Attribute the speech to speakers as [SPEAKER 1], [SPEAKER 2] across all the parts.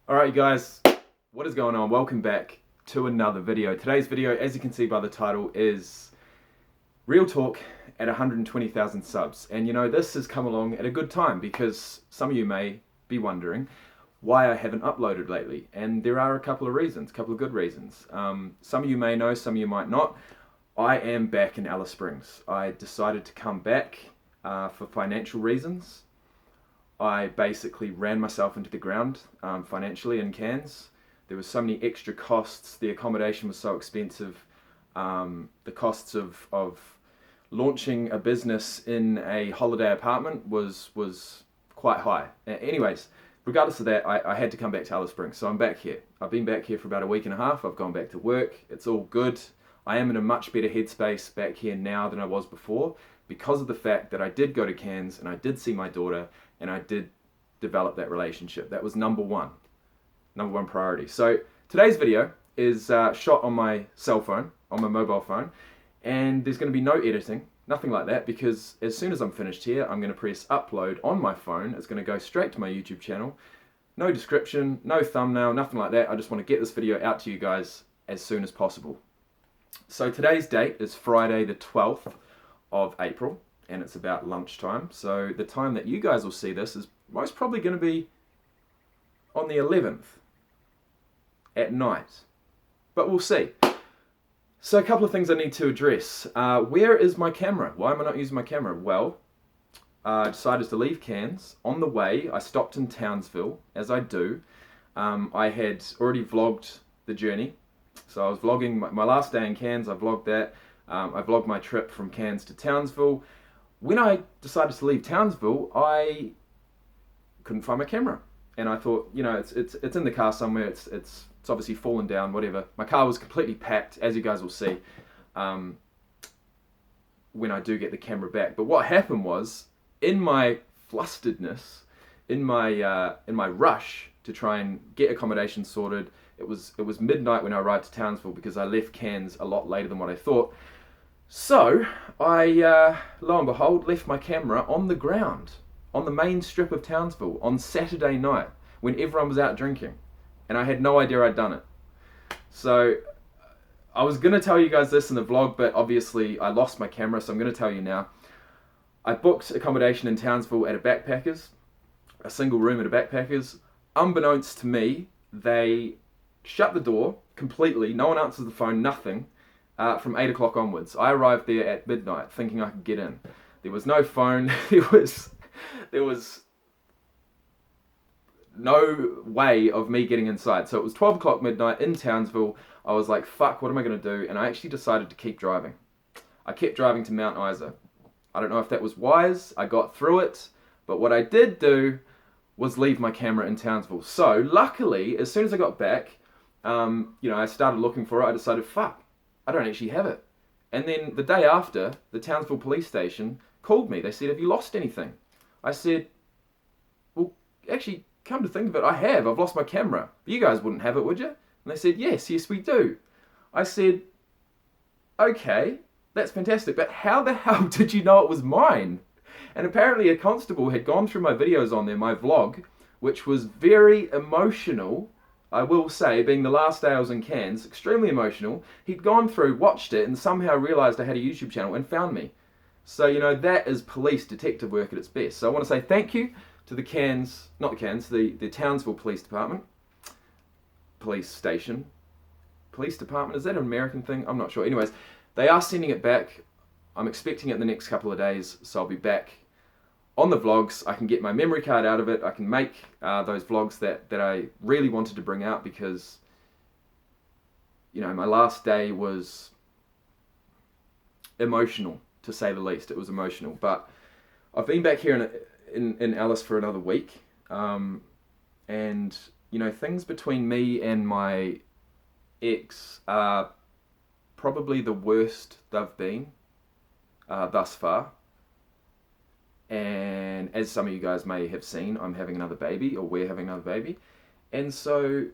[SPEAKER 1] Alright you guys, what is going on? Welcome back to another video. Today's video, as you can see by the title, is Real Talk at 120,000 subs. And you know, this has come along at a good time because some of you may be wondering why I haven't uploaded lately. And there are a couple of reasons, a couple of good reasons. Some of you may know, some of you might not. I am back in Alice Springs. I decided to come back for financial reasons. I basically ran myself into the ground financially in Cairns. There was so many extra costs. The accommodation was so expensive. The costs of launching a business in a holiday apartment was quite high. Anyways, regardless of that, I had to come back to Alice Springs. So I'm back here. I've been back here for about a week and a half. I've gone back to work. It's all good. I am in a much better headspace back here now than I was before because of the fact that I did go to Cairns and I did see my daughter and I did develop that relationship. That was number one priority. So today's video is shot on my cell phone, on my mobile phone, and there's going to be no editing, nothing like that, because as soon as I'm finished here, I'm going to press upload on my phone. It's going to go straight to my YouTube channel. No description, no thumbnail, nothing like that. I just want to get this video out to you guys as soon as possible. So today's date is Friday the 12th of April, and it's about lunchtime. So the time that you guys will see this is most probably going to be on the 11th at night. But we'll see. So a couple of things I need to address. Where is my camera? Why am I not using my camera? Well, I decided to leave Cairns. On the way, I stopped in Townsville, as I do. I had already vlogged the journey. So I was vlogging my last day in Cairns. I vlogged that. I vlogged my trip from Cairns to Townsville. When I decided to leave Townsville, I couldn't find my camera, and I thought, you know, it's in the car somewhere. It's obviously fallen down, whatever. My car was completely packed, as you guys will see, when I do get the camera back. But what happened was, in my flusteredness, in my rush to try and get accommodation sorted, it was midnight when I arrived to Townsville because I left Cairns a lot later than what I thought. So I, lo and behold, left my camera on the ground, on the main strip of Townsville, on Saturday night, when everyone was out drinking. And I had no idea I'd done it. So I was going to tell you guys this in the vlog, but obviously I lost my camera, so I'm going to tell you now. I booked accommodation in Townsville at a backpackers, a single room at a backpackers. Unbeknownst to me, they shut the door completely, no one answers the phone, nothing. From 8 o'clock onwards. I arrived there at midnight thinking I could get in. There was no phone, there was no way of me getting inside. So it was 12 o'clock midnight in Townsville. I was like, fuck, what am I going to do? And I actually decided to keep driving. I kept driving to Mount Isa. I don't know if that was wise, I got through it, but what I did do was leave my camera in Townsville. So luckily, as soon as I got back, I started looking for it. I decided, fuck, I don't actually have it. And then the day after, the Townsville police station called me. They said, have you lost anything? I said, well, actually, come to think of it, I have. I've lost my camera. But you guys wouldn't have it, would you? And they said, yes, we do. I said, okay, that's fantastic. But how the hell did you know it was mine? And apparently a constable had gone through my videos on there, my vlog, which was very emotional. I will say, being the last day I was in Cairns, extremely emotional. He'd gone through, watched it, and somehow realised I had a YouTube channel and found me. So, you know, that is police detective work at its best. So I want to say thank you to the the Townsville Police Department. Police station. Police department, is that an American thing? I'm not sure. Anyways, they are sending it back. I'm expecting it in the next couple of days, so I'll be back on the vlogs. I can get my memory card out of it. I can make those vlogs that I really wanted to bring out because, you know, my last day was emotional, to say the least. It was emotional. But I've been back here in Alice for another week. And, you know, things between me and my ex are probably the worst they've been thus far. And as some of you guys may have seen, I'm having another baby, or we're having another baby. And so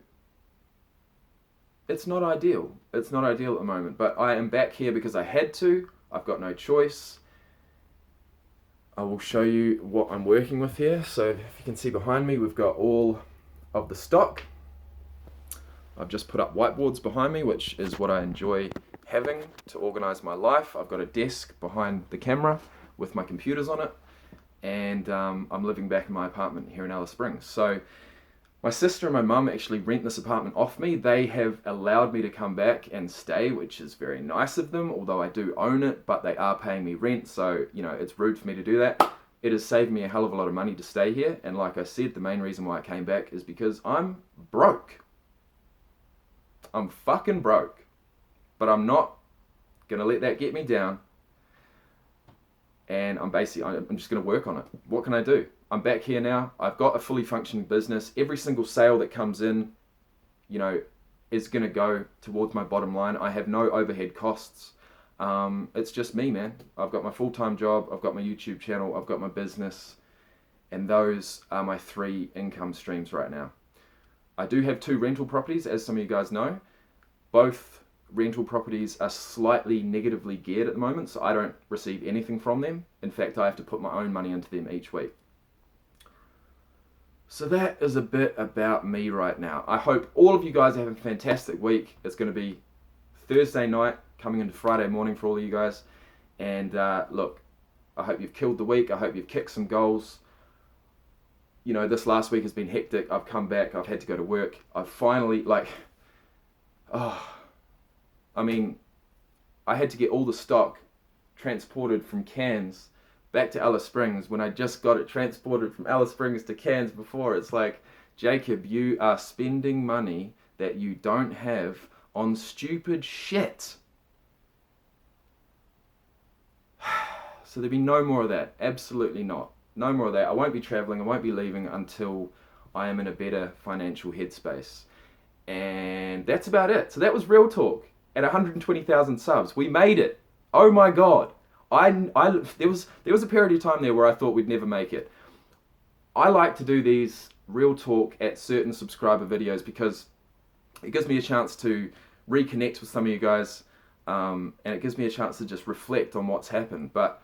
[SPEAKER 1] it's not ideal. It's not ideal at the moment. But I am back here because I had to. I've got no choice. I will show you what I'm working with here. So if you can see behind me, we've got all of the stock. I've just put up whiteboards behind me, which is what I enjoy having to organize my life. I've got a desk behind the camera with my computers on it, and I'm living back in my apartment here in Alice Springs. So my sister and my mum actually rent this apartment off me. They have allowed me to come back and stay, which is very nice of them, although I do own it, but they are paying me rent, so, you know, it's rude for me to do that. It has saved me a hell of a lot of money to stay here, and like I said, the main reason why I came back is because I'm broke. I'm fucking broke, but I'm not gonna let that get me down, and I'm just gonna work on it. What can I do? I'm back here now. I've got a fully functioning business. Every single sale that comes in, you know, is going to go towards my bottom line. I have no overhead costs. It's just me, man. I've got my full-time job. I've got my YouTube channel. I've got my business. And those are my 3 income streams right now. I do have 2 rental properties, as some of you guys know. Both rental properties are slightly negatively geared at the moment, so I don't receive anything from them. In fact, I have to put my own money into them each week. So that is a bit about me right now. I hope all of you guys are having a fantastic week. It's going to be Thursday night, coming into Friday morning for all of you guys. And look, I hope you've killed the week. I hope you've kicked some goals. You know, this last week has been hectic. I've come back. I've had to go to work. I've finally, I had to get all the stock transported from Cairns back to Alice Springs when I just got it transported from Alice Springs to Cairns before. It's like, Jacob, you are spending money that you don't have on stupid shit. So there'll be no more of that. Absolutely not. No more of that. I won't be traveling. I won't be leaving until I am in a better financial headspace. And that's about it. So that was Real Talk at 120,000 subs. We made it. Oh my God. There was a period of time there where I thought we'd never make it. I like to do these Real Talk at certain subscriber videos because it gives me a chance to reconnect with some of you guys, and it gives me a chance to just reflect on what's happened. But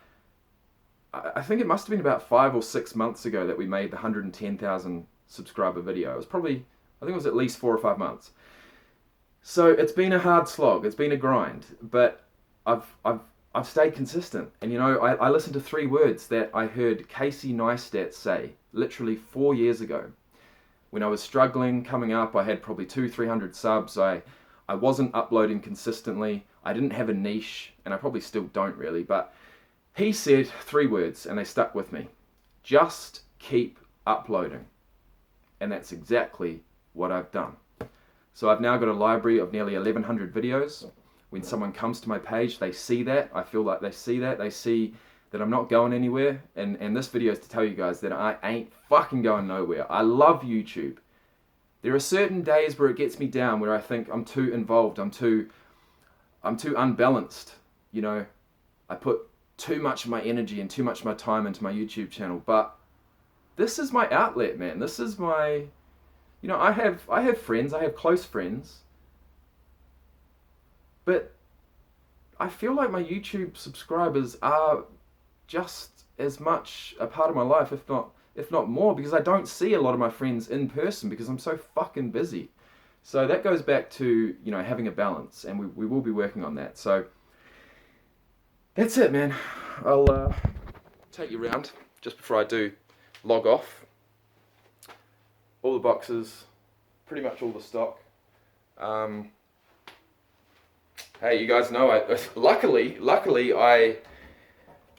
[SPEAKER 1] I think it must have been about 5 or 6 months ago that we made the 110,000 subscriber video. It was probably, I think it was at least 4 or 5 months. So it's been a hard slog. It's been a grind, but I've stayed consistent. And you know, I listened to 3 words that I heard Casey Neistat say literally 4 years ago. When I was struggling, coming up, I had probably 200-300 subs. I wasn't uploading consistently. I didn't have a niche, and I probably still don't really, but he said 3 words and they stuck with me. Just keep uploading. And that's exactly what I've done. So I've now got a library of nearly 1,100 videos. When someone comes to my page, they see that. I feel like they see that. They see that I'm not going anywhere. And this video is to tell you guys that I ain't fucking going nowhere. I love YouTube. There are certain days where it gets me down, where I think I'm too involved. I'm too unbalanced. You know, I put too much of my energy and too much of my time into my YouTube channel. But this is my outlet, man. This is my, you know, I have friends. I have close friends. But I feel like my YouTube subscribers are just as much a part of my life, if not more, because I don't see a lot of my friends in person because I'm so fucking busy. So that goes back to, you know, having a balance, and we will be working on that. So that's it, man. I'll take you around just before I do log off. All the boxes, pretty much all the stock. Hey, you guys know, luckily I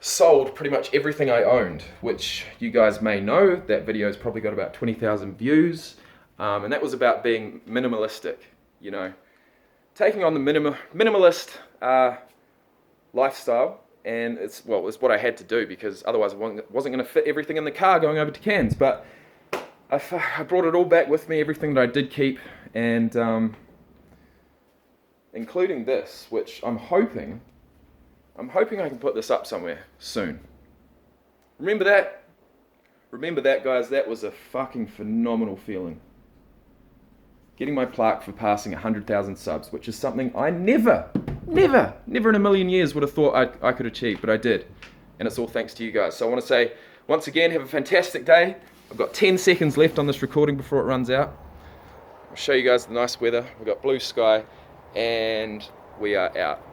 [SPEAKER 1] sold pretty much everything I owned, which you guys may know. That video's probably got about 20,000 views, and that was about being minimalistic, you know, taking on the minimalist lifestyle, and it's what I had to do, because otherwise I wasn't going to fit everything in the car going over to Cairns. But I brought it all back with me, everything that I did keep, and including this, which I'm hoping I can put this up somewhere soon. Remember that? Remember that, guys? That was a fucking phenomenal feeling. Getting my plaque for passing 100,000 subs, which is something I never in a million years would have thought I could achieve, but I did. And it's all thanks to you guys. So I want to say, once again, have a fantastic day. I've got 10 seconds left on this recording before it runs out. I'll show you guys the nice weather. We've got blue sky, and we are out.